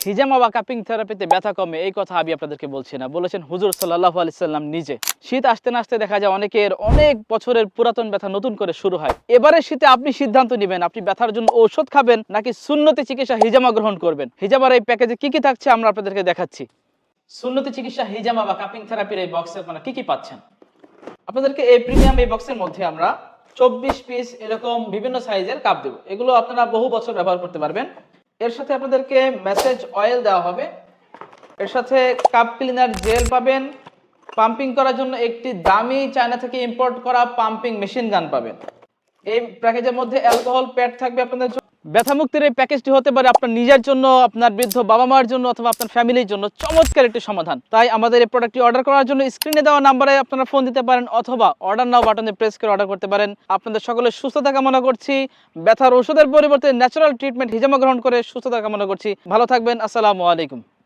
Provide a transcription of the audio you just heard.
হিজামা বা কাপিং থেরাপিতে ব্যথা কমে এই কথা আমি আপনাদেরকে বলছি না, বলেছেন হুজুর সাল্লাল্লাহু আলাইহি সাল্লাম নিজে। শীত আসতে না আসতে দেখা যায় অনেকের অনেক বছরের পুরাতন ব্যথা নতুন করে শুরু হয়। এবারে শীতে আপনি সিদ্ধান্ত নেবেন আপনি ব্যথার জন্য ঔষধ খাবেন নাকি সুন্নতি চিকিৎসা হিজামা গ্রহণ করবেন। হিজামার এই প্যাকেজে কি কি থাকছে আমরা আপনাদেরকে দেখাচ্ছি। সুন্নতি চিকিৎসা হিজামা বা কাপিং থেরাপির এই বক্সে আপনারা কি কি পাচ্ছেন। আপনাদেরকে এই প্রিমিয়াম এই বক্সের মধ্যে আমরা 24 পিস এরকম বিভিন্ন সাইজের কাপ দেব। এগুলো আপনারা বহু বছর ব্যবহার করতে পারবেন। এর সাথে আপনাদেরকে ম্যাসেজ অয়েল দেওয়া হবে, এর সাথে কাপ ক্লিনার জেল পাবেন, পাম্পিং করার জন্য একটি দামি চায়না থেকে ইম্পোর্ট করা পাম্পিং মেশিন গান পাবেন। এই প্যাকেজের মধ্যে অ্যালকোহল প্যাড থাকবে আপনাদের জন্য। ব্যথা মুক্তির এই প্যাকেজটি হতে পারে আপনার নিজের জন্য, আপনার বৃদ্ধ বাবা মার জন্য অথবা আপনার ফ্যামিলির জন্য চমৎকার একটি সমাধান। তাই আমাদের এই প্রোডাক্টটি অর্ডার করার জন্য স্ক্রিনে দেওয়া নাম্বারে আপনারা ফোন দিতে পারেন অথবা অর্ডার নাও বাটনে প্রেস করে অর্ডার করতে পারেন। আপনাদের সকলের সুস্থতা কামনা করছি। ব্যথার ওষুধের পরিবর্তে ন্যাচারাল ট্রিটমেন্ট হিজামা গ্রহণ করে সুস্থতা কামনা করছি। ভালো থাকবেন। আসসালামু আলাইকুম।